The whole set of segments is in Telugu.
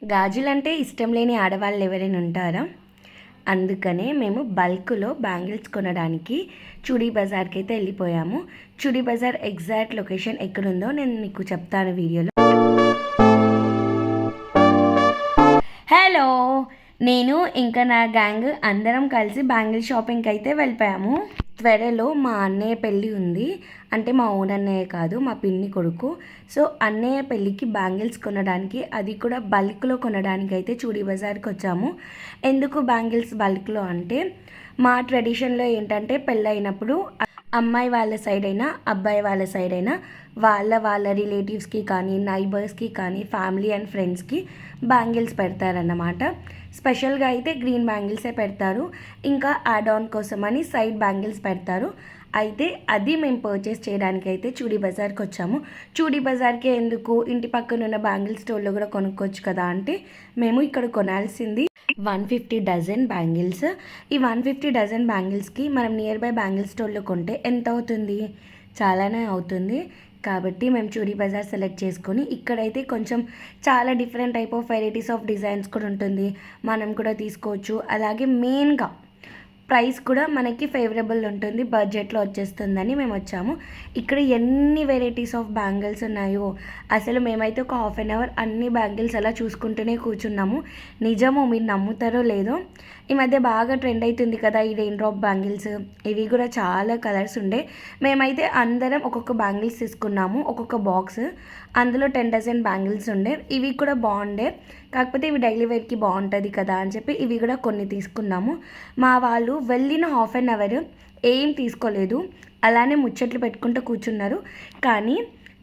గాజులంటే ఇష్టం లేని ఆడవాళ్ళు ఎవరైనా ఉంటారా? అందుకనే మేము బల్క్లో బ్యాంగిల్స్ కొనడానికి చుడీ బజార్కి అయితే వెళ్ళిపోయాము. చుడీ బజార్ ఎగ్జాక్ట్ లొకేషన్ ఎక్కడుందో నేను మీకు చెప్తాను వీడియోలో. హలో, నేను ఇంకా నా గ్యాంగ్ అందరం కలిసి బ్యాంగిల్ షాపింగ్కి అయితే వెళ్ళిపోయాము. త్వరలో మా అన్నయ్య పెళ్ళి ఉంది. అంటే మా ఓన్ అన్నయ్య కాదు, మా పిన్ని కొడుకు. సో అన్నయ్య పెళ్ళికి బ్యాంగిల్స్ కొనడానికి, అది కూడా బల్క్లో కొనడానికి అయితే చూడీ బజార్కి వచ్చాము. ఎందుకు బ్యాంగిల్స్ బల్క్లో అంటే, మా ట్రెడిషన్లో ఏంటంటే పెళ్ళైనప్పుడు అమ్మాయి వాళ్ళ సైడ్ అయినా అబ్బాయి వాళ్ళ సైడ్ అయినా వాళ్ళ రిలేటివ్స్కి కానీ నైబర్స్కి కానీ ఫ్యామిలీ అండ్ ఫ్రెండ్స్కి బ్యాంగిల్స్ పెడతారన్నమాట. స్పెషల్గా అయితే గ్రీన్ బ్యాంగిల్సే పెడతారు. ఇంకా యాడ్ ఆన్ కోసమని సైడ్ బ్యాంగిల్స్ పెడతారు. అయితే అది మేము పర్చేస్ చేయడానికి అయితే చూడీ బజార్కి వచ్చాము. చూడీ బజార్కే ఎందుకు, ఇంటి పక్కన ఉన్న బ్యాంగిల్ స్టోర్లో కూడా కొనుక్కోవచ్చు కదా అంటే, మేము ఇక్కడ కొనాల్సింది 150 డజన్ బ్యాంగిల్స్. ఈ 150 డజన్ బ్యాంగిల్స్కి మనం నియర్ బై బ్యాంగిల్ స్టోర్లో కొంటే ఎంత అవుతుంది? చాలానే అవుతుంది. కాబట్టి మేము చూడీ బజార్ సెలెక్ట్ చేసుకొని, ఇక్కడైతే కొంచెం చాలా different type of varieties of designs కూడా ఉంటుంది, మనం కూడా తీసుకోవచ్చు. అలాగే మెయిన్గా ప్రైస్ కూడా మనకి ఫేవరబుల్ ఉంటుంది, బడ్జెట్లో వచ్చేస్తుందని మేము వచ్చాము. ఇక్కడ ఎన్ని వెరైటీస్ ఆఫ్ బ్యాంగిల్స్ ఉన్నాయో అసలు మేమైతే ఒక హాఫ్ అన్ అవర్ అన్ని బ్యాంగిల్స్ అలా చూసుకుంటూనే కూర్చున్నాము. నిజమో మీరు నమ్ముతారో లేదో, ఈ మధ్య బాగా ట్రెండ్ అవుతుంది కదా ఈ రెయిన్ డ్రాప్ బ్యాంగిల్స్. ఇవి కూడా చాలా కలర్స్ ఉండే. మేమైతే అందరం ఒక్కొక్క బ్యాంగిల్స్ తీసుకున్నాము, ఒక్కొక్క బాక్స్. అందులో 10 డజన్ బ్యాంగిల్స్ ఉండే. ఇవి కూడా బాగుండే, కాకపోతే ఇవి డైలీ వేర్కి బాగుంటుంది కదా అని చెప్పి ఇవి కూడా కొన్ని తీసుకున్నాము. మా వాళ్ళు వెళ్ళిన హాఫ్ అన్ అవర్ ఏం తీసుకోలేదు, అలానే ముచ్చట్లు పెట్టుకుంటూ కూర్చున్నారు. కానీ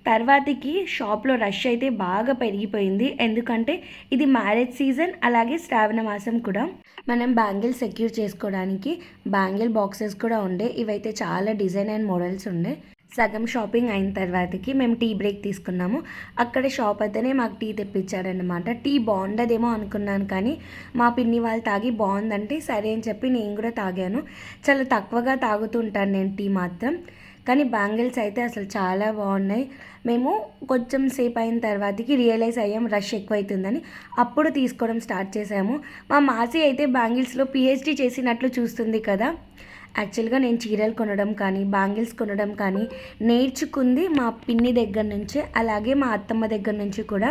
తర్వాతకి షాప్లో రష్ అయితే బాగా పెరిగిపోయింది. ఎందుకంటే ఇది మ్యారేజ్ సీజన్, అలాగే శ్రావణ మాసం కూడా. మనం బ్యాంగిల్ సెక్యూర్ చేసుకోవడానికి బ్యాంగిల్ బాక్సెస్ కూడా ఉండే. ఇవైతే చాలా డిజైన్ అండ్ మోడల్స్ ఉండే. సగం షాపింగ్ అయిన తర్వాతకి మేము టీ బ్రేక్ తీసుకున్నాము. అక్కడ షాప్ అతనే మాకు టీ తెప్పించాడనమాట. టీ బాగుండదేమో అనుకున్నాను, కానీ మా పిన్ని వాళ్ళు తాగి బాగుందంటే సరే అని చెప్పి నేను కూడా తాగాను. చాలా తక్కువగా తాగుతుంటాను నేను టీ మాత్రం, కానీ బ్యాంగిల్స్ అయితే అసలు చాలా బాగున్నాయి. మేము కొంచెం సేపు అయిన తర్వాతకి రియలైజ్ అయ్యాం రష్ ఎక్కువైతుందని. అప్పుడు తీసుకోవడం స్టార్ట్ చేసాము. మా మాసి అయితే బ్యాంగిల్స్లో పిహెచ్డి చేసినట్లు చూస్తుంది కదా. యాక్చువల్గా నేను చీరలు కొనడం కానీ బ్యాంగిల్స్ కొనడం కానీ నేర్చుకుంది మా పిన్ని దగ్గర నుంచే, అలాగే మా అత్తమ్మ దగ్గర నుంచి కూడా.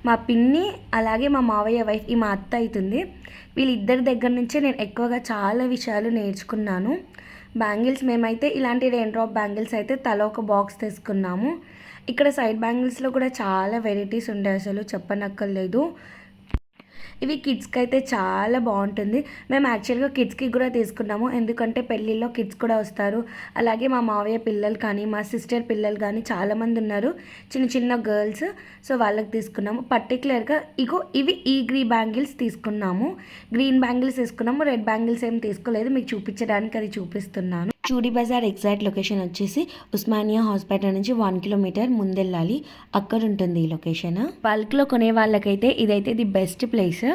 మా పిన్ని అలాగే మా మావయ్య వైఫ్, ఈ మా అత్త అవుతుంది, వీళ్ళిద్దరి దగ్గర నుంచే నేను ఎక్కువగా చాలా విషయాలు నేర్చుకున్నాను. బ్యాంగిల్స్ మేమైతే ఇలాంటి రెయిన్ డ్రాప్ బ్యాంగిల్స్ అయితే తల ఒక బాక్స్ తీసుకున్నాము. ఇక్కడ సైడ్ బ్యాంగిల్స్లో కూడా చాలా వెరైటీస్ ఉండే, అసలు చెప్పనక్కర్లేదు. ఇవి కిడ్స్కి అయితే చాలా బాగుంటుంది. మేము యాక్చువల్గా కిడ్స్కి కూడా తీసుకున్నాము, ఎందుకంటే పెళ్ళిళ్ళలో కిడ్స్ కూడా వస్తారు. అలాగే మా మావయ్య పిల్లలు కానీ మా సిస్టర్ పిల్లలు కానీ చాలామంది ఉన్నారు, చిన్న చిన్న గర్ల్స్. సో వాళ్ళకి తీసుకున్నాము. పర్టికులర్గా ఇవి ఈ గ్రీన్ బ్యాంగిల్స్ తీసుకున్నాము. గ్రీన్ బ్యాంగిల్స్ తీసుకున్నాము, రెడ్ బ్యాంగిల్స్ ఏం తీసుకోలేదు. మీకు చూపించడానికి అది చూపిస్తున్నాను. చూడీ బజార్ ఎగ్జాక్ట్ లొకేషన్ వచ్చేసి ఉస్మానియా హాస్పిటల్ నుంచి 1 కిలోమీటర్ ముందెళ్ళాలి, అక్కడ ఉంటుంది ఈ లొకేషన్. బల్క్లో కొనే వాళ్ళకైతే ఇదైతే ది బెస్ట్ ప్లేస్.